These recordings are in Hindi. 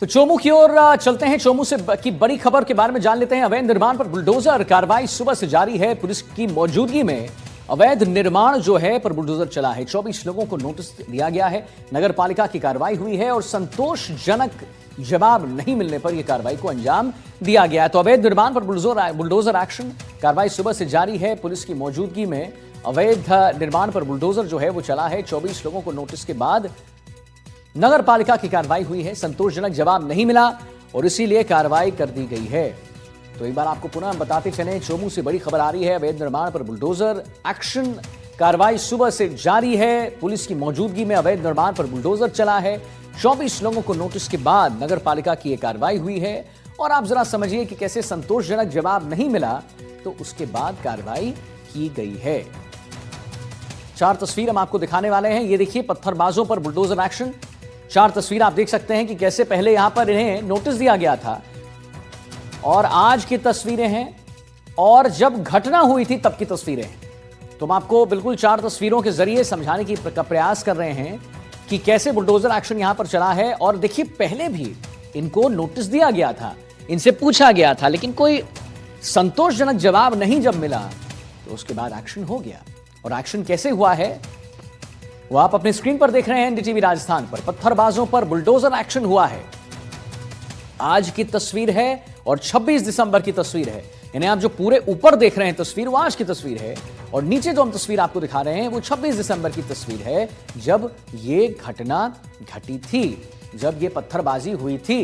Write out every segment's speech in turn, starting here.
तो चोमू की ओर चलते हैं। चोमू से की बड़ी खबर के बारे में जान लेते हैं। अवैध निर्माण पर बुलडोजर कार्रवाई सुबह से जारी है। पुलिस की मौजूदगी में अवैध निर्माण जो है पर बुलडोजर चला है। 24 लोगों को नोटिस दिया गया है। नगर पालिका की कार्रवाई हुई है और संतोषजनक जवाब नहीं मिलने पर यह कार्रवाई को अंजाम दिया गया है। तो अवैध निर्माण पर बुलडोजर एक्शन कार्रवाई सुबह से जारी है। पुलिस की मौजूदगी में अवैध निर्माण पर बुलडोजर जो है वो चला है। 24 लोगों को नोटिस के बाद नगर पालिका की कार्रवाई हुई है। संतोषजनक जवाब नहीं मिला और इसीलिए कार्रवाई कर दी गई है। तो एक बार आपको पुनः बताते चलें, चोमू से बड़ी खबर आ रही है। अवैध निर्माण पर बुलडोजर एक्शन कार्रवाई सुबह से जारी है। पुलिस की मौजूदगी में अवैध निर्माण पर बुलडोजर चला है। 24 लोगों को नोटिस के बाद नगर पालिका की यह कार्रवाई हुई है। और आप जरा समझिए कि कैसे संतोषजनक जवाब नहीं मिला तो उसके बाद कार्रवाई की गई है। 4 तस्वीर हम आपको दिखाने वाले हैं। ये देखिए, पत्थरबाजों पर बुलडोजर एक्शन। 4 तस्वीर आप देख सकते हैं कि कैसे पहले यहां पर इन्हें नोटिस दिया गया था और आज की तस्वीरें हैं और जब घटना हुई थी तब की तस्वीरें हैं। तो हम आपको बिल्कुल 4 तस्वीरों के जरिए समझाने की प्रयास कर रहे हैं कि कैसे बुलडोजर एक्शन यहां पर चला है। और देखिए, पहले भी इनको नोटिस दिया गया था, इनसे पूछा गया था, लेकिन कोई संतोषजनक जवाब नहीं जब मिला तो उसके बाद एक्शन हो गया। और एक्शन कैसे हुआ है वो आप अपने स्क्रीन पर देख रहे हैं एनडीटीवी राजस्थान पर। पत्थरबाजों पर बुलडोजर एक्शन हुआ है। आज की तस्वीर है और 26 दिसंबर की तस्वीर है। यानी आप जो पूरे ऊपर देख रहे हैं तस्वीर वो आज की तस्वीर है और नीचे जो हम तस्वीर आपको दिखा रहे हैं वो 26 दिसंबर की तस्वीर है, जब ये घटना घटी थी, जब ये पत्थरबाजी हुई थी।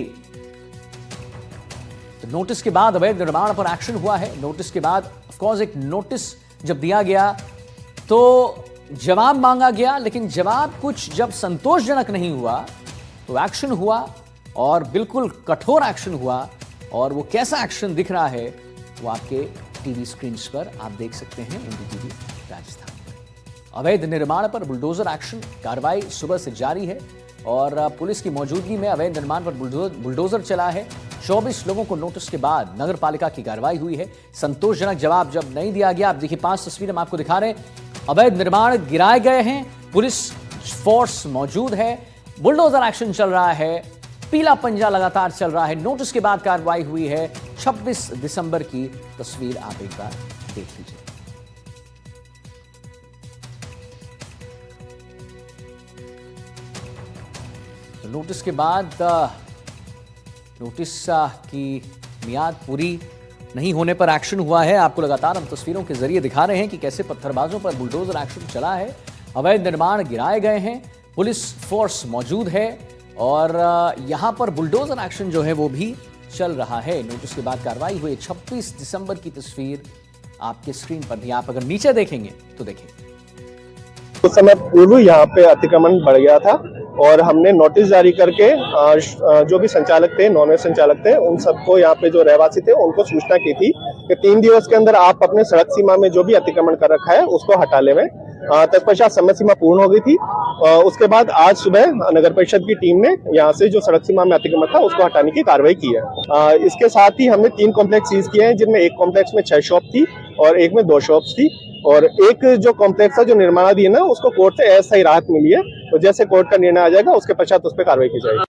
तो नोटिस के बाद अवैध निर्माण पर एक्शन हुआ है। नोटिस के बाद ऑफकोर्स एक नोटिस जब दिया गया तो जवाब मांगा गया, लेकिन जवाब कुछ जब संतोषजनक नहीं हुआ तो एक्शन हुआ और बिल्कुल कठोर एक्शन हुआ। और वो कैसा एक्शन दिख रहा है वो आपके टीवी स्क्रीन पर आप देख सकते हैं एनडीटीवी राजस्थान पर। अवैध निर्माण पर बुलडोजर एक्शन कार्रवाई सुबह से जारी है और पुलिस की मौजूदगी में अवैध निर्माण पर बुलडोजर चला है। 24 लोगों को नोटिस के बाद नगर पालिका की कार्रवाई हुई है। संतोषजनक जवाब जब नहीं दिया गया, आप देखिए 5 तस्वीरें हम आपको दिखा रहे हैं। अवैध निर्माण गिराए गए हैं, पुलिस फोर्स मौजूद है, बुलडोजर एक्शन चल रहा है, पीला पंजा लगातार चल रहा है। नोटिस के बाद कार्रवाई हुई है। 26 दिसंबर की तस्वीर आप एक बार देख लीजिए। तो नोटिस के बाद नोटिस की मियाद पूरी नहीं होने पर एक्शन हुआ है। आपको लगातार हम तस्वीरों के जरिए दिखा रहे हैं कि कैसे पत्थरबाजों पर बुलडोजर एक्शन चला है। अवैध निर्माण गिराए गए हैं, पुलिस फोर्स मौजूद है और यहां पर बुलडोजर एक्शन जो है वो भी चल रहा है। नोटिस के बाद कार्रवाई हुई। 26 दिसंबर की तस्वीर आपके स्क्रीन पर भी। आप अगर नीचे देखेंगे तो देखिए, उस समय पूर्व यहाँ पे अतिक्रमण बढ़ गया था और हमने नोटिस जारी करके जो भी संचालक थे, नॉनवेज संचालक थे, उन सबको यहाँ पे जो रहवासी थे उनको सूचना की थी कि 3 दिवस के अंदर आप अपने सड़क सीमा में जो भी अतिक्रमण कर रखा है उसको हटा लें। तत्पश्चात समय सीमा पूर्ण हो गई थी। उसके बाद आज सुबह नगर परिषद की टीम ने यहाँ से जो सड़क सीमा में अतिक्रमण था उसको हटाने की कार्रवाई की है। इसके साथ ही हमने 3 कॉम्प्लेक्स सीज किए हैं, जिनमें एक कॉम्प्लेक्स में 6 शॉप थी और एक में 2 शॉप्स थी और एक जो कॉम्प्लेक्स था जो निर्माणाधीन है उसको कोर्ट से अस्थायी राहत मिली है। तो जैसे कोर्ट का निर्णय आ जाएगा उसके पश्चात उस पर कार्रवाई की जाएगी।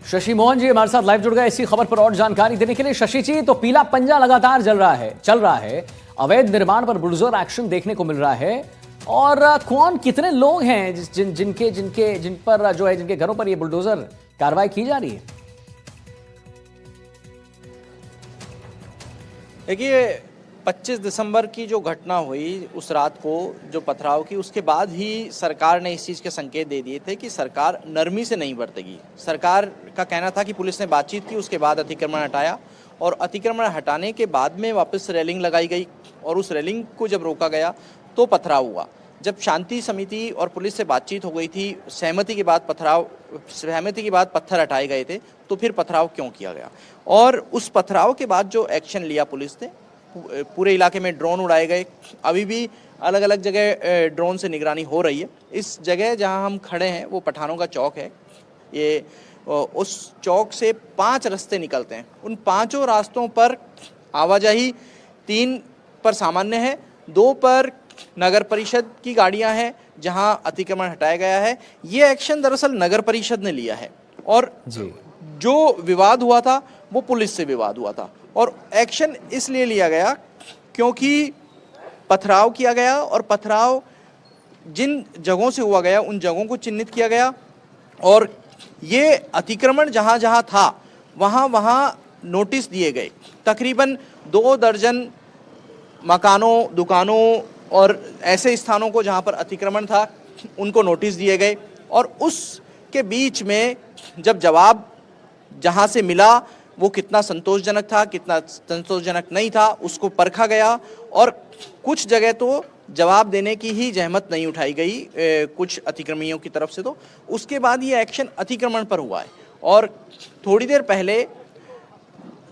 शशि मोहन जी हमारे साथ लाइव जुड़ गए इसी खबर पर और जानकारी देने के लिए। शशि जी, तो पीला पंजा लगातार चल रहा है। अवैध निर्माण पर बुलडोजर एक्शन देखने को मिल रहा है और कौन कितने लोग हैं जिन पर जो है जिनके घरों पर ये बुलडोजर कार्रवाई की जा रही है? देखिए, 25 दिसंबर की जो घटना हुई उस रात को जो पथराव की, उसके बाद ही सरकार ने इस चीज़ के संकेत दे दिए थे कि सरकार नरमी से नहीं बरतेगी। सरकार का कहना था कि पुलिस ने बातचीत की, उसके बाद अतिक्रमण हटाया और अतिक्रमण हटाने के बाद में वापस रेलिंग लगाई गई और उस रेलिंग को जब रोका गया तो पथराव हुआ। जब शांति समिति और पुलिस से बातचीत हो गई थी, सहमति के बाद पत्थर हटाए गए थे, तो फिर पथराव क्यों किया गया? और उस पथराव के बाद जो एक्शन लिया पुलिस ने, पूरे इलाके में ड्रोन उड़ाए गए। अभी भी अलग अलग जगह ड्रोन से निगरानी हो रही है। इस जगह जहां हम खड़े हैं वो पठानों का चौक है। ये उस चौक से 5 रास्ते निकलते हैं। उन 5 रास्तों पर आवाजाही 3 पर सामान्य है, 2 पर नगर परिषद की गाड़ियां हैं, जहां अतिक्रमण हटाया गया है। ये एक्शन दरअसल नगर परिषद ने लिया है और जी जो विवाद हुआ था वो पुलिस से विवाद हुआ था और एक्शन इसलिए लिया गया क्योंकि पथराव किया गया और पथराव जिन जगहों से हुआ गया उन जगहों को चिन्हित किया गया और ये अतिक्रमण जहाँ जहाँ था वहाँ वहाँ नोटिस दिए गए। तकरीबन 2 दर्जन मकानों, दुकानों और ऐसे स्थानों को जहाँ पर अतिक्रमण था उनको नोटिस दिए गए और उसके बीच में जब जवाब जहाँ से मिला वो कितना संतोषजनक था, कितना संतोषजनक नहीं था, उसको परखा गया और कुछ जगह तो जवाब देने की ही जहमत नहीं उठाई गई कुछ अतिक्रमियों की तरफ से। तो उसके बाद ये एक्शन अतिक्रमण पर हुआ है और थोड़ी देर पहले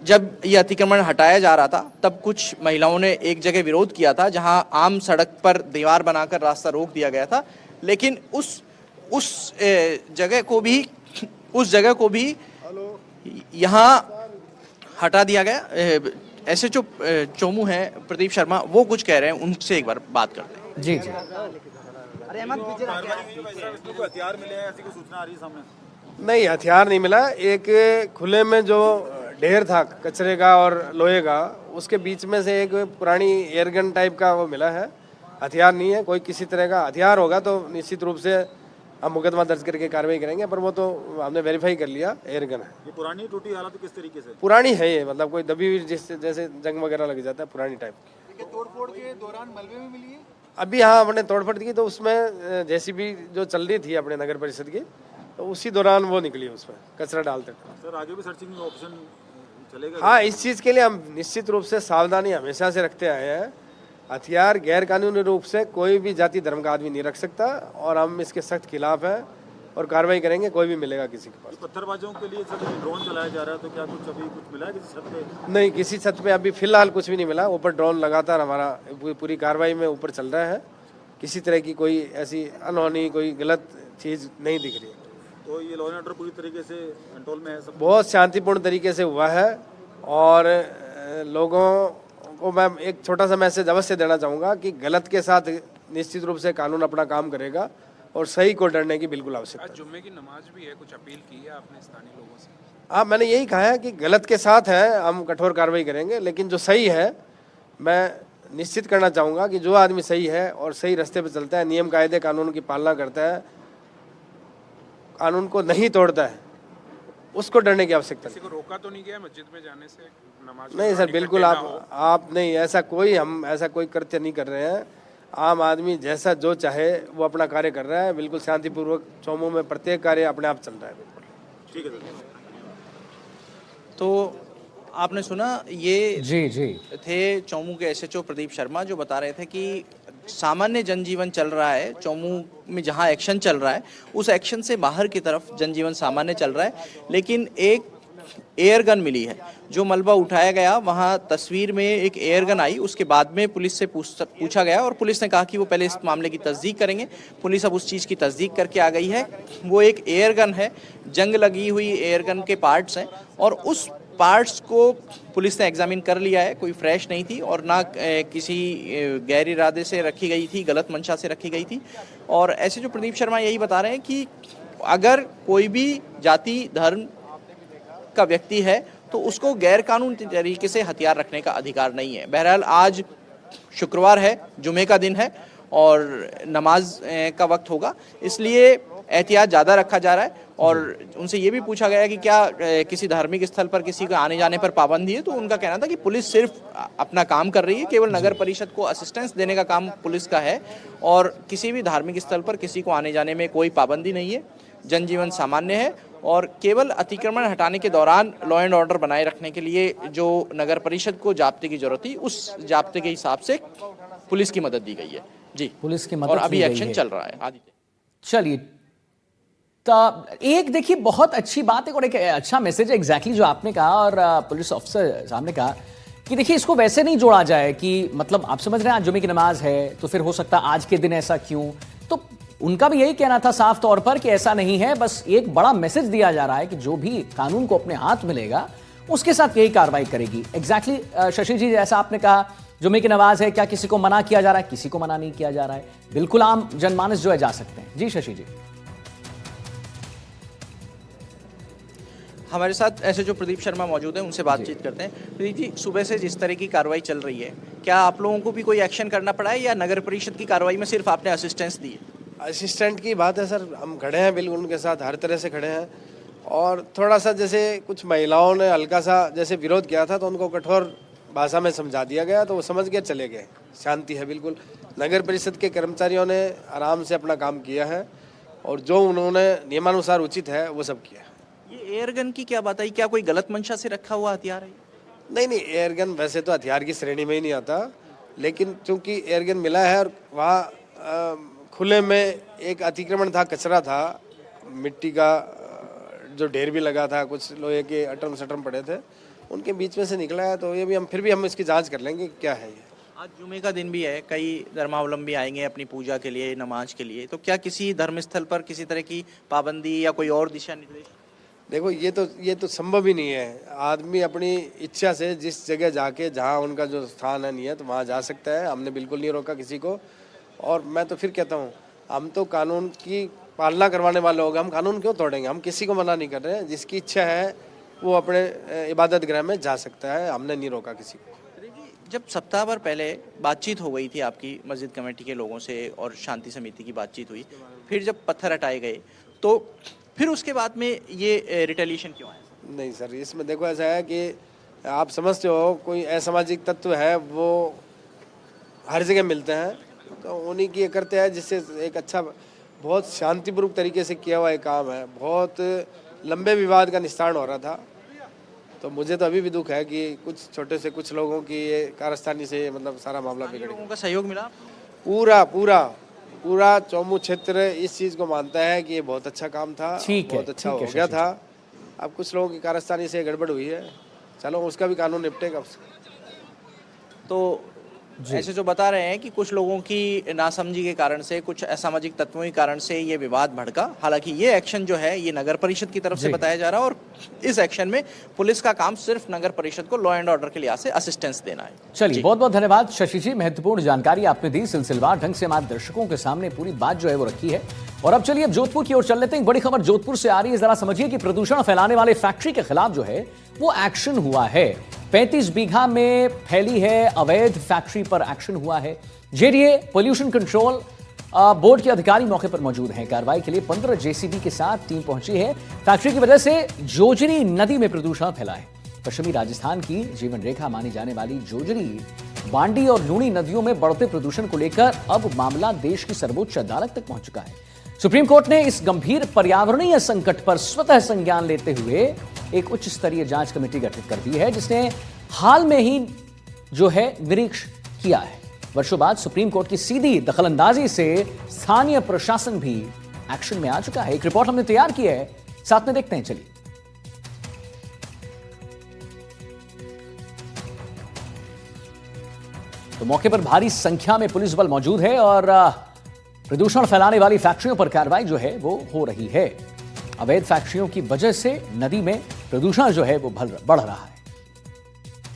जब ये अतिक्रमण हटाया जा रहा था तब कुछ महिलाओं ने एक जगह विरोध किया था जहां आम सड़क पर दीवार बनाकर रास्ता रोक दिया गया था, लेकिन उस जगह को भी यहाँ हटा दिया गया। ऐसे जो चोमू हैं प्रदीप शर्मा वो कुछ कह रहे हैं, उनसे एक बार बात करते हैं। जी जी हथियार मिले हैं ऐसी कोई सूचना आ रही है सामने? नहीं, हथियार नहीं मिला। एक खुले में जो ढेर था कचरे का और लोहे का, उसके बीच में से एक पुरानी एयरगन टाइप का वो मिला है। हथियार नहीं है कोई किसी तरह का। हथियार होगा तो निश्चित रूप से हम मुकदमा दर्ज करके कार्रवाई करेंगे, पर वो तो हमने वेरीफाई कर लिया एयरगन है। ये पुरानी टूटी हालत किस तरीके से? पुरानी है ये, मतलब कोई दबी हुई जैसे जंग वगैरह लग जाता है, पुरानी टाइप की। तोड़फोड़ के दौरान मलबे में मिली है? अभी हाँ, हमने तोड़फोड़ की तो उसमें जेसीबी जो चल रही थी अपने नगर परिषद की, तो उसी दौरान वो निकली उसमें कचरा डालते थे। सर आगे भी सर्चिंग ऑप्शन चलेगा? हाँ, इस चीज़ के लिए हम निश्चित रूप से सावधानी हमेशा से रखते आए हैं। हथियार गैर कानूनी रूप से कोई भी जाति धर्म का आदमी नहीं रख सकता और हम इसके सख्त खिलाफ हैं और कार्रवाई करेंगे कोई भी मिलेगा किसी के पास। पत्थरबाजों के लिए सर ड्रोन चलाया जा रहा है, तो क्या कुछ अभी कुछ मिला है किसी छत पे? नहीं, किसी छत पे अभी फिलहाल कुछ भी नहीं मिला। ऊपर ड्रोन लगातार हमारा पूरी कार्रवाई में ऊपर चल रहा है। किसी तरह की कोई ऐसी अनहोनी कोई गलत चीज़ नहीं दिख रही। तो ये लॉ एंड ऑर्डर पूरी तरीके से कंट्रोल में है सब? बहुत शांतिपूर्ण तरीके से हुआ है और लोगों को मैं एक छोटा सा मैसेज अवश्य देना चाहूँगा कि गलत के साथ निश्चित रूप से कानून अपना काम करेगा और सही को डरने की बिल्कुल आवश्यकता है। जुम्मे की नमाज भी है, कुछ अपील की है आपने स्थानीय लोगों से? हाँ, मैंने यही कहा है कि गलत के साथ है हम कठोर कार्रवाई करेंगे, लेकिन जो सही है मैं निश्चित करना चाहूँगा कि जो आदमी सही है और सही रास्ते पर चलता है, नियम कायदे कानून की पालना करता है, कानून को नहीं तोड़ता है, उसको डरने की आवश्यकता किसी को रोका तो नहीं गया मस्जिद में जाने से? नमाज नहीं सर, बिल्कुल आप नहीं, हम ऐसा कोई कृत्य नहीं कर रहे हैं। आम आदमी जैसा जो चाहे वो अपना कार्य कर रहा है, बिल्कुल शांतिपूर्वक। चौमू में प्रत्येक कार्य अपने आप चल रहा है। बिल्कुल ठीक है सर। तो आपने सुना ये जी थे चौमू के एसएचओ प्रदीप शर्मा जो बता रहे थे कि सामान्य जनजीवन चल रहा है चौमू में, जहां एक्शन चल रहा है उस एक्शन से बाहर की तरफ जनजीवन सामान्य चल रहा है, लेकिन एक एयरगन मिली है। जो मलबा उठाया गया वहां तस्वीर में एक एयरगन आई, उसके बाद में पुलिस से पूछा गया और पुलिस ने कहा कि वो पहले इस मामले की तस्दीक करेंगे। पुलिस अब उस चीज़ की तस्दीक करके आ गई है। वो एक एयरगन है, जंग लगी हुई एयरगन के पार्ट्स हैं और उस पार्ट्स को पुलिस ने एग्जामिन कर लिया है। कोई फ्रेश नहीं थी और ना किसी गैर इरादे से रखी गई थी, गलत मंशा से रखी गई थी। और ऐसे जो प्रदीप शर्मा यही बता रहे हैं कि अगर कोई भी जाति धर्म का व्यक्ति है तो उसको गैर कानूनी तरीके से हथियार रखने का अधिकार नहीं है। बहरहाल आज शुक्रवार है, जुमे का दिन है और नमाज का वक्त होगा, इसलिए एहतियात ज़्यादा रखा जा रहा है। और उनसे ये भी पूछा गया कि क्या किसी धार्मिक स्थल पर किसी को आने जाने पर पाबंदी है, तो उनका कहना था कि पुलिस सिर्फ अपना काम कर रही है, केवल नगर परिषद को असिस्टेंस देने का काम पुलिस का है और किसी भी धार्मिक स्थल पर किसी को आने जाने में कोई पाबंदी नहीं है। जनजीवन सामान्य है और केवल अतिक्रमण हटाने के दौरान लॉ एंड ऑर्डर बनाए रखने के लिए जो नगर परिषद को जाब्ते की जरूरत थी, उस जाब्ते के हिसाब से पुलिस की मदद दी गई है। जी, पुलिस की मदद और अभी ली गई एक्शन है। चल रहा है। आदित्य, चलिए, एक देखिए बहुत अच्छी बात है और एक अच्छा मैसेज है एग्जैक्टली जो आपने कहा और पुलिस ऑफिसर साहब ने कहा कि देखिए इसको वैसे नहीं जोड़ा जाए कि मतलब आप समझ रहे हैं आज जुमे की नमाज है तो फिर हो सकता है आज के दिन ऐसा क्यों। तो उनका भी यही कहना था साफ तौर पर कि ऐसा नहीं है, बस एक बड़ा मैसेज दिया जा रहा है कि जो भी कानून को अपने हाथ मिलेगा उसके साथ यही कार्रवाई करेगी। एग्जैक्टली शशि जी, जैसा आपने कहा जुम्मे की नमाज है, क्या किसी को मना किया जा रहा है? किसी को मना नहीं किया जा रहा है। बिल्कुल आम जनमानस जो है जा सकते हैं। जी शशि जी। हमारे साथ ऐसे जो प्रदीप शर्मा मौजूद हैं उनसे बातचीत करते हैं। प्रदीप जी, सुबह से जिस तरह की कार्रवाई चल रही है, क्या आप लोगों को भी कोई एक्शन करना पड़ा है या नगर परिषद की कार्रवाई में सिर्फ आपने असिस्टेंस दी है? असिस्टेंट की बात है सर, हम खड़े हैं बिल्कुल उनके साथ, हर तरह से खड़े हैं। और थोड़ा सा जैसे कुछ महिलाओं ने हल्का सा जैसे विरोध किया था तो उनको कठोर भाषा में समझा दिया गया, तो वो समझ के चले गए। शांति है बिल्कुल। नगर परिषद के कर्मचारियों ने आराम से अपना काम किया है और जो उन्होंने नियमानुसार उचित है वो सब किया। ये एयर गन की क्या बात आई? क्या कोई गलत मंशा से रखा हुआ हथियार है? नहीं, एयर गन वैसे तो हथियार की श्रेणी में ही नहीं आता, लेकिन चूंकि एयर गन मिला है और वहाँ खुले में एक अतिक्रमण था, कचरा था, मिट्टी का जो ढेर भी लगा था, कुछ लोहे के अटर्म सटर्म पड़े थे, उनके बीच में से निकला है। तो ये भी हम इसकी जांच कर लेंगे क्या है ये। आज जुमे का दिन भी है, कई धर्मावलंबी आएंगे अपनी पूजा के लिए, नमाज के लिए, तो क्या किसी धर्मस्थल पर किसी तरह की पाबंदी या कोई और दिशा निर्देश? देखो ये तो संभव ही नहीं है। आदमी अपनी इच्छा से जिस जगह जाके जहाँ उनका जो स्थान है नियत वहाँ जा सकता है। हमने बिल्कुल नहीं रोका किसी को। और मैं तो फिर कहता हूँ, हम तो कानून की पालना करवाने वाले होंगे, हम कानून क्यों तोड़ेंगे? हम किसी को मना नहीं कर रहे हैं। जिसकी इच्छा है वो अपने इबादत गृह में जा सकता है, हमने नहीं रोका किसी को। जब सप्ताह भर पहले बातचीत हो गई थी आपकी मस्जिद कमेटी के लोगों से और शांति समिति की बातचीत हुई, फिर जब पत्थर हटाए गए तो फिर उसके बाद में ये रिटेलिएशन क्यों आया? नहीं सर, इसमें देखो ऐसा है कि आप समझते हो कोई असामाजिक तत्व है वो हर जगह मिलते हैं, तो उन्हीं की ये करते हैं जिससे एक अच्छा बहुत शांतिपूर्वक तरीके से किया हुआ एक काम है। बहुत लंबे विवाद का निस्तारण हो रहा था, तो मुझे तो अभी भी दुख है कि कुछ छोटे से कुछ लोगों की ये कारस्तानी से मतलब सारा मामला बिगड़ गया। लोगों का सहयोग मिला? पूरा चौमू क्षेत्र इस चीज को मानता है कि ये बहुत अच्छा काम था, बहुत अच्छा हो गया था। अब कुछ लोगों की कारस्तानी से गड़बड़ हुई है, चलो उसका भी कानून निपटेगा। तो ऐसे जो बता रहे हैं कि कुछ लोगों की नासमझी के कारण से, कुछ असामाजिक तत्वों के कारण से ये विवाद भड़का। हालांकि ये एक्शन जो है ये नगर परिषद की तरफ से बताया जा रहा है और इस एक्शन में पुलिस का काम सिर्फ नगर परिषद को लॉ एंड ऑर्डर के लिहाज से असिस्टेंस देना है। चलिए, बहुत बहुत धन्यवाद शशि जी, महत्वपूर्ण जानकारी आपने दी, सिलसिलेवार ढंग से हमारे दर्शकों के सामने पूरी बात जो है वो रखी है। और अब चलिए जोधपुर की ओर चल लेते हैं। बड़ी खबर जोधपुर से आ रही है। जरा समझिए कि प्रदूषण फैलाने वाले फैक्ट्री के खिलाफ जो है वो एक्शन हुआ है। 35 बीघा में फैली है अवैध फैक्ट्री पर एक्शन हुआ है। जेडीए पोल्यूशन कंट्रोल बोर्ड के अधिकारी मौके पर मौजूद हैं। कार्रवाई के लिए 15 जेसीबी के साथ टीम पहुंची है। फैक्ट्री की वजह से जोजरी नदी में प्रदूषण फैला है। पश्चिमी राजस्थान की जीवन रेखा मानी जाने वाली जोजरी, बांडी और लूणी नदियों में बढ़ते प्रदूषण को लेकर अब मामला देश की सर्वोच्च अदालत तक पहुंच चुका है। सुप्रीम कोर्ट ने इस गंभीर पर्यावरणीय संकट पर स्वतः संज्ञान लेते हुए एक उच्च स्तरीय जांच कमेटी गठित कर दी है, जिसने हाल में ही जो है निरीक्षण किया है। वर्षों बाद सुप्रीम कोर्ट की सीधी दखलंदाजी से स्थानीय प्रशासन भी एक्शन में आ चुका है। एक रिपोर्ट हमने तैयार की है, साथ में देखते हैं। चलिए, तो मौके पर भारी संख्या में पुलिस बल मौजूद है और प्रदूषण फैलाने वाली फैक्ट्रियों पर कार्रवाई जो है वो हो रही है। अवैध फैक्ट्रियों की वजह से नदी में प्रदूषण जो है वो बढ़ रहा है।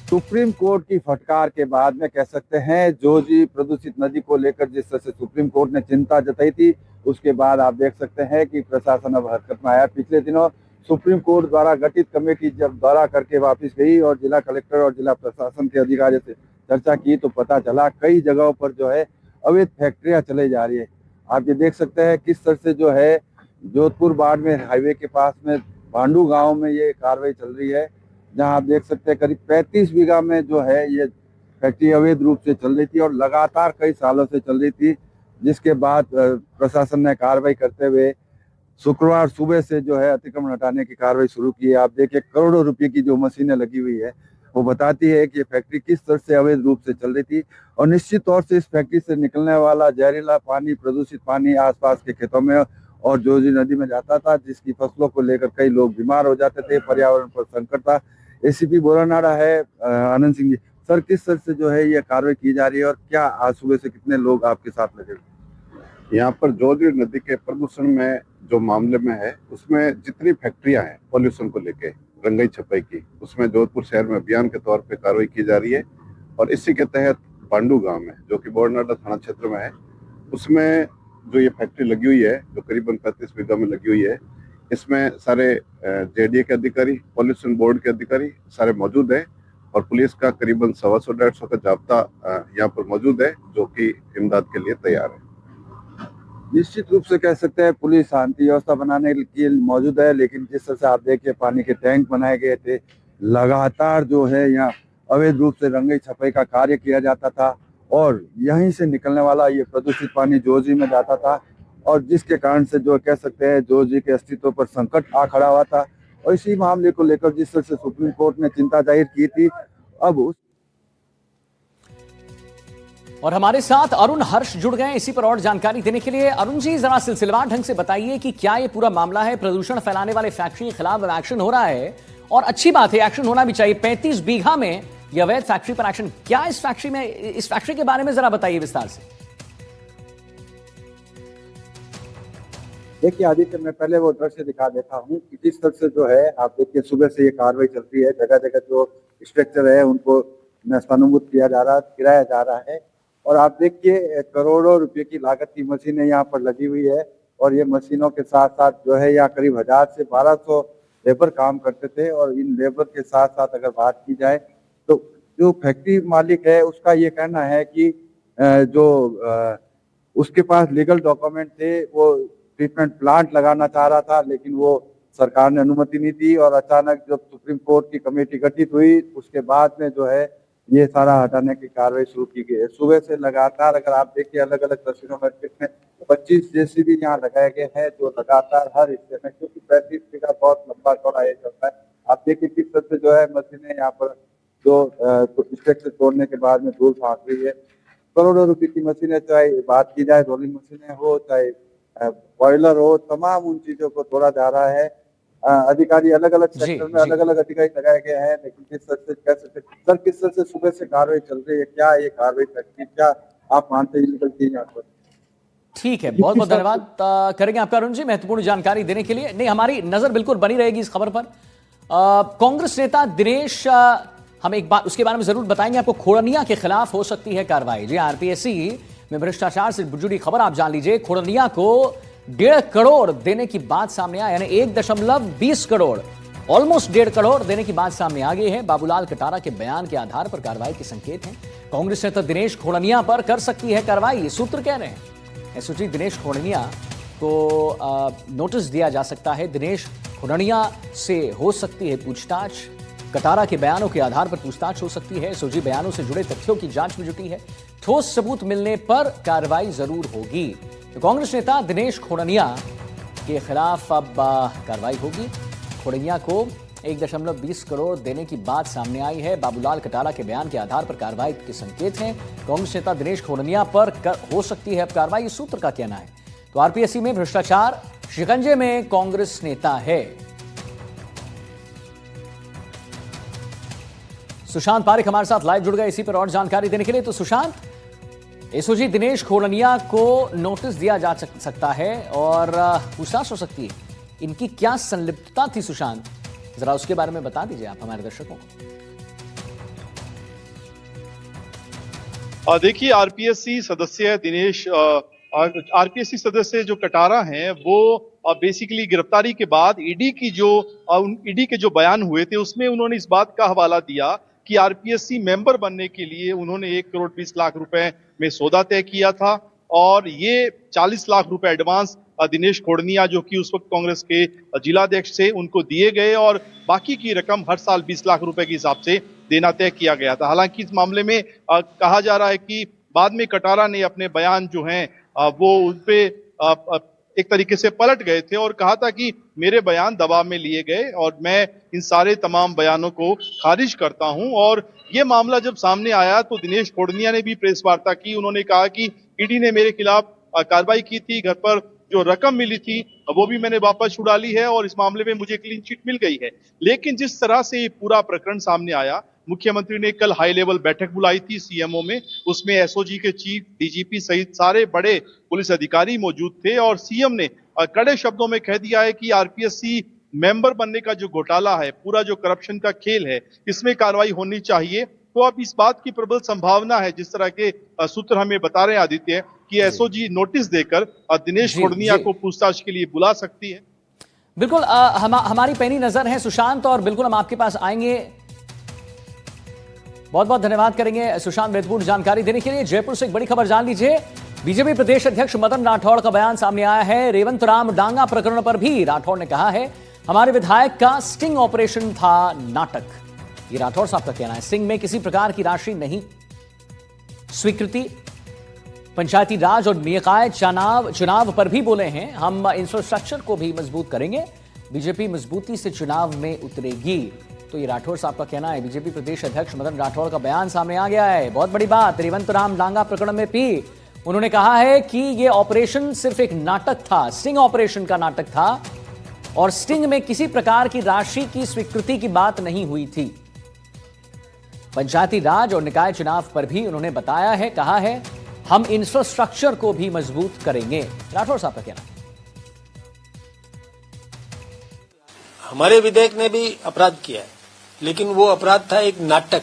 सुप्रीम कोर्ट की फटकार के बाद में कह सकते हैं जोजी प्रदूषित नदी को लेकर जिस तरह से सुप्रीम कोर्ट ने चिंता जताई थी, उसके बाद आप देख सकते हैं कि प्रशासन अब हरकत में आया। पिछले दिनों सुप्रीम कोर्ट द्वारा गठित कमेटी जब दौरा करके वापस गई और जिला कलेक्टर और जिला प्रशासन के अधिकारियों से चर्चा की तो पता चला कई जगहों पर जो है अवैध फैक्ट्रियां चले जा रही है। आप ये देख सकते हैं किस तरह से जो है जोधपुर बाड़मेर हाईवे के पास में भांडू गांव में ये कार्रवाई चल रही है, जहां आप देख सकते हैं करीब 35 बीघा में जो है ये फैक्ट्री अवैध रूप से चल रही थी और लगातार कई सालों से चल रही थी, जिसके बाद प्रशासन ने कार्रवाई करते हुए शुक्रवार सुबह से जो है अतिक्रमण हटाने की कार्रवाई शुरू की है। आप देखिए करोड़ों रुपए की जो मशीनें लगी हुई है वो बताती है कि ये फैक्ट्री किस तरह से अवैध रूप से चल रही थी और निश्चित तौर से इस फैक्ट्री से निकलने वाला जहरीला पानी, प्रदूषित पानी आसपास के खेतों में और जोजी नदी में जाता था, जिसकी फसलों को लेकर कई लोग बीमार हो जाते थे। पर्यावरण पर संकट था। एसीपी बोरानाड़ा है आनंद सिंह जी, सर किस तरह से जो है ये कार्रवाई की जा रही है और क्या आज सुबह से कितने लोग आपके साथ लगे? यहाँ पर जोजी नदी के प्रदूषण में जो मामले में है उसमें जितनी फैक्ट्रियां हैं पॉल्यूशन को लेके रंगाई छपाई की, उसमें जोधपुर शहर में अभियान के तौर पे कार्रवाई की जा रही है और इसी के तहत पांडू गांव में, जो कि बोरनाडा थाना क्षेत्र में है, उसमें जो ये फैक्ट्री लगी हुई है, जो करीबन 35 बीघा में लगी हुई है, इसमें सारे जेडीए के अधिकारी, पॉल्यूशन बोर्ड के अधिकारी सारे मौजूद हैं और पुलिस का करीबन 125-150 का जाब्ता यहाँ पर मौजूद है, जो कि इमदाद के लिए तैयार है। निश्चित रूप से कह सकते हैं पुलिस शांति व्यवस्था बनाने के लिए मौजूद है, लेकिन जिस तरह से आप देखिए पानी के टैंक बनाए गए थे, लगातार जो है यहाँ अवैध रूप से रंगाई छपाई का कार्य किया जाता था और यहीं से निकलने वाला ये प्रदूषित पानी जोजी में जाता था और जिसके कारण से जो कह सकते हैं जोजी के अस्तित्व पर संकट आ खड़ा हुआ था। और इसी मामले को लेकर जिस तरह से सुप्रीम कोर्ट ने चिंता जाहिर की थी, अब उस और हमारे साथ अरुण हर्ष जुड़ गए इसी पर और जानकारी देने के लिए। अरुण जी, जरा सिलसिलेवार ढंग से बताइए कि क्या ये पूरा मामला है, प्रदूषण फैलाने वाले फैक्ट्री के खिलाफ एक्शन हो रहा है और अच्छी बात है, एक्शन होना भी चाहिए। 35 बीघा में ये अवैध फैक्ट्री पर एक्शन, क्या इस फैक्ट्री के बारे में जरा बताइए विस्तार से। देखिए आदित्य, मैं पहले वो दृश्य दिखा देता हूँ कि किस तरह से जो है आप देखिए सुबह से ये कार्रवाई चल रही है, जगह जगह जो स्ट्रक्चर है उनको नस्तानुबूत किया जा रहा, गिराया जा रहा है और आप देखिए करोड़ों रुपए की लागत की मशीनें यहाँ पर लगी हुई है और ये मशीनों के साथ साथ जो है यहाँ करीब 1000 से 1200 लेबर काम करते थे और इन लेबर के साथ साथ अगर बात की जाए तो जो फैक्ट्री मालिक है उसका ये कहना है कि उसके पास लीगल डॉक्यूमेंट थे, वो ट्रीटमेंट प्लांट लगाना चाह रहा था लेकिन वो सरकार ने अनुमति नहीं दी और अचानक जब सुप्रीम कोर्ट की कमेटी गठित हुई उसके बाद में जो है ये सारा हटाने की कार्रवाई शुरू की गई है। सुबह से लगातार अगर आप देखिए अलग अलग तस्वीरों में 25 जेसीबी यहाँ लगाए गए हैं जो लगातार हर हिस्से में, क्योंकि 35 बीघा बहुत लंबा चौड़ा ये चलता है। आप देखिए किस तरह से जो है मशीनें यहाँ पर जो स्ट्रक्चर तोड़ने के बाद में धूल फाँक रही है। करोड़ों रुपए की मशीनें, चाहे बात की जाए रोलिंग मशीनें हो चाहे बॉयलर हो, तमाम उन चीजों को तोड़ा जा रहा है। अधिकारी अलग अलग सेक्टर में अलग अलग अधिकारी लगाए गए हैं, लेकिन किस तरह से कह सकते सर, किस तरह से सुबह से कार्रवाई चल रही है, क्या ये कार्रवाई करती है, क्या आप मानते हैं निकलती है यहाँ पर? ठीक है, बहुत बहुत धन्यवाद करेंगे आपका अरुण जी महत्वपूर्ण जानकारी देने के लिए। नहीं, हमारी नजर बिल्कुल बनी रहेगी इस खबर पर। कांग्रेस नेता दिनेश, हम एक बात उसके बारे में जरूर बताएंगे आपको, खोड़निया के खिलाफ हो सकती है कार्रवाई। जी, आरपीएससी में भ्रष्टाचार से जुड़ी खबर आप जान लीजिए। खोड़निया को 1.5 करोड़ देने की बात सामने आई, यानी 1.20 करोड़, ऑलमोस्ट 1.5 करोड़ देने की बात सामने आ गई है। बाबूलाल कटारा के बयान के आधार पर कार्रवाई के संकेत हैं। कांग्रेस नेता दिनेश खोड़निया पर कर सकती है कार्रवाई, सूत्र कह रहे हैं। एसओजी दिनेश खोड़निया को नोटिस दिया जा सकता है। दिनेश खोड़निया से हो सकती है पूछताछ, कटारा के बयानों के आधार पर पूछताछ हो सकती है। एसओजी बयानों से जुड़े तथ्यों की जांच में जुटी है। ठोस सबूत मिलने पर कार्रवाई जरूर होगी। तो कांग्रेस नेता दिनेश खोड़निया के खिलाफ अब कार्रवाई होगी। खोड़निया को 1.20 करोड़ देने की बात सामने आई है। बाबूलाल कटारा के बयान के आधार पर कार्रवाई के संकेत हैं। कांग्रेस नेता दिनेश खोड़निया पर हो सकती है अब कार्रवाई, इस सूत्र का कहना है। तो आरपीएससी में भ्रष्टाचार शिकंजे में कांग्रेस नेता है। सुशांत पारिक हमारे साथ लाइव जुड़ गए इसी पर और जानकारी देने के लिए। तो सुशांत, एसओजी दिनेश खोड़निया को नोटिस दिया जा सकता है और पूछताछ हो सकती है, इनकी क्या संलिप्तता थी सुशांत, जरा उसके बारे में बता दीजिए आप हमारे दर्शकों को। देखिए, आरपीएससी सदस्य दिनेश, आरपीएससी सदस्य जो कटारा हैं वो बेसिकली गिरफ्तारी के बाद ईडी के जो बयान हुए थे उसमें उन्होंने इस बात का हवाला दिया कि आरपीएससी मेंबर बनने के लिए उन्होंने 1 करोड़ 20 लाख रुपए में सौदा तय किया था और ये 40 लाख रुपए एडवांस दिनेश खोड़निया जो कि उस वक्त कांग्रेस के जिलाध्यक्ष थे उनको दिए गए और बाकी की रकम हर साल 20 लाख रुपए के हिसाब से देना तय किया गया था। हालांकि इस मामले में कहा जा रहा है कि बाद में कटारा ने अपने बयान जो हैं वो उन पे एक तरीके से पलट गए थे और कहा था कि मेरे बयान दबाव में लिए गए और मैं इन सारे तमाम बयानों को खारिज करता हूं। और ये मामला जब सामने आया तो दिनेश खोड़निया ने भी प्रेस वार्ता की। उन्होंने कहा कि ईडी ने मेरे खिलाफ कार्रवाई की थी, घर पर जो रकम मिली थी वो भी मैंने वापस छुड़ा ली है और इस मामले में मुझे क्लीन चिट मिल गई है। लेकिन जिस तरह से ये पूरा प्रकरण सामने आया, मुख्यमंत्री ने कल हाई लेवल बैठक बुलाई थी सीएमओ में, उसमें एसओजी के चीफ, डीजीपी सहित सारे बड़े पुलिस अधिकारी मौजूद थे और सीएम ने कड़े शब्दों में कह दिया है कि आरपीएससी मेंबर बनने का जो घोटाला है, पूरा जो करप्शन का खेल है, इसमें कार्रवाई होनी चाहिए तो अब इस बात की प्रबल संभावना है, जिस तरह के सूत्र हमें बता रहे हैं आदित्य, कि एसओजी नोटिस देकर दिनेश कोडनिया को पूछताछ के लिए बुला सकती है। बिल्कुल हमारी पैनी नजर है सुशांत, और बिल्कुल हम आपके पास आएंगे। बहुत बहुत धन्यवाद करेंगे सुशांत महत्वपूर्ण जानकारी देने के लिए। जयपुर से एक बड़ी खबर जान लीजिए। बीजेपी प्रदेश अध्यक्ष मदन राठौड़ का बयान सामने आया है। रेवंत राम डांगा प्रकरण पर भी राठौड़ ने कहा है, हमारे विधायक का स्टिंग ऑपरेशन था नाटक। ये राठौड़ साहब का कहना है। स्टिंग में किसी प्रकार की राशि नहीं स्वीकृति। पंचायती राज और निकाय चुनाव पर भी बोले हैं, हम इंफ्रास्ट्रक्चर को भी मजबूत करेंगे, बीजेपी मजबूती से चुनाव में उतरेगी। तो ये राठौड़ साहब का कहना है। बीजेपी प्रदेश अध्यक्ष मदन राठौड़ का बयान सामने आ गया है। बहुत बड़ी बात। रेवंत राम डांगा प्रकरण में भी उन्होंने कहा है कि यह ऑपरेशन सिर्फ एक नाटक था, स्टिंग ऑपरेशन का नाटक था, और स्टिंग में किसी प्रकार की राशि की स्वीकृति की बात नहीं हुई थी। पंचायती राज और निकाय चुनाव पर भी उन्होंने बताया है, कहा है, हम इंफ्रास्ट्रक्चर को भी मजबूत करेंगे। राठौड़ साहब का कहना है। हमारे विधायक ने भी अपराध किया है, लेकिन वो अपराध था एक नाटक,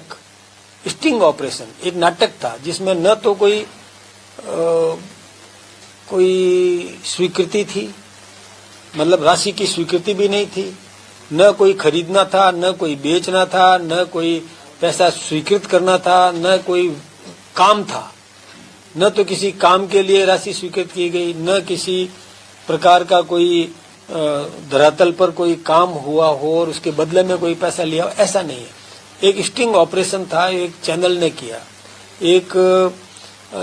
स्टिंग ऑपरेशन एक नाटक था, जिसमें न तो कोई स्वीकृति थी, मतलब राशि की स्वीकृति भी नहीं थी, न कोई खरीदना था, न कोई बेचना था, न कोई पैसा स्वीकृत करना था, न कोई काम था, न तो किसी काम के लिए राशि स्वीकृत की गई, न किसी प्रकार का कोई धरातल पर कोई काम हुआ हो और उसके बदले में कोई पैसा लिया, ऐसा नहीं है। एक स्टिंग ऑपरेशन था, एक चैनल ने किया, एक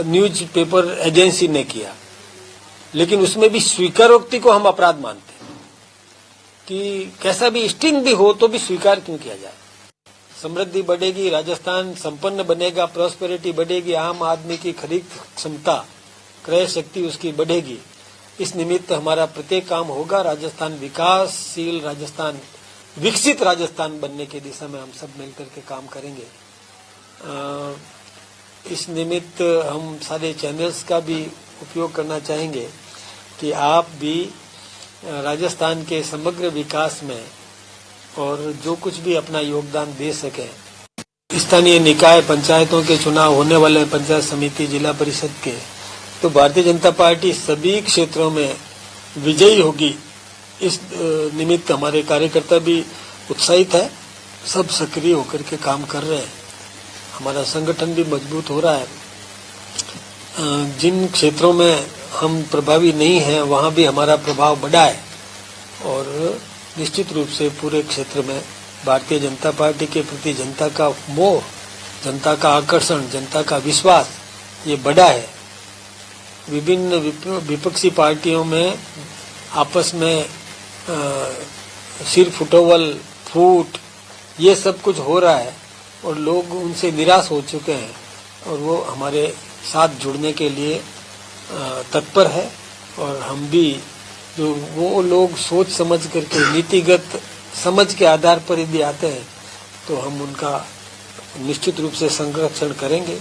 न्यूज पेपर एजेंसी ने किया, लेकिन उसमें भी स्वीकारोक्ति को हम अपराध मानते हैं कि कैसा भी स्टिंग भी हो तो भी स्वीकार क्यों किया जाए। समृद्धि बढ़ेगी, राजस्थान संपन्न बनेगा, प्रॉस्पेरिटी बढ़ेगी, आम आदमी की खरीद क्षमता, क्रय शक्ति उसकी बढ़ेगी। इस निमित्त हमारा प्रत्येक काम होगा। राजस्थान विकासशील राजस्थान, विकसित राजस्थान बनने की दिशा में हम सब मिलकर के काम करेंगे। इस निमित्त हम सारे चैनल्स का भी उपयोग करना चाहेंगे कि आप भी राजस्थान के समग्र विकास में और जो कुछ भी अपना योगदान दे सकें। स्थानीय निकाय पंचायतों के चुनाव होने वाले, पंचायत समिति, जिला परिषद के, तो भारतीय जनता पार्टी सभी क्षेत्रों में विजयी होगी। इस निमित्त हमारे कार्यकर्ता भी उत्साहित है, सब सक्रिय होकर के काम कर रहे हैं। हमारा संगठन भी मजबूत हो रहा है। जिन क्षेत्रों में हम प्रभावी नहीं हैं, वहां भी हमारा प्रभाव बढ़ा है, और निश्चित रूप से पूरे क्षेत्र में भारतीय जनता पार्टी के प्रति जनता का मोह, जनता का आकर्षण, जनता का विश्वास ये बढ़ा है। विभिन्न विपक्षी पार्टियों में आपस में सिर फुटोवल, फूट, ये सब कुछ हो रहा है, और लोग उनसे निराश हो चुके हैं, और वो हमारे साथ जुड़ने के लिए तत्पर है। और हम भी जो वो लोग सोच समझ करके, नीतिगत समझ के आधार पर यदि आते हैं, तो हम उनका निश्चित रूप से संरक्षण करेंगे।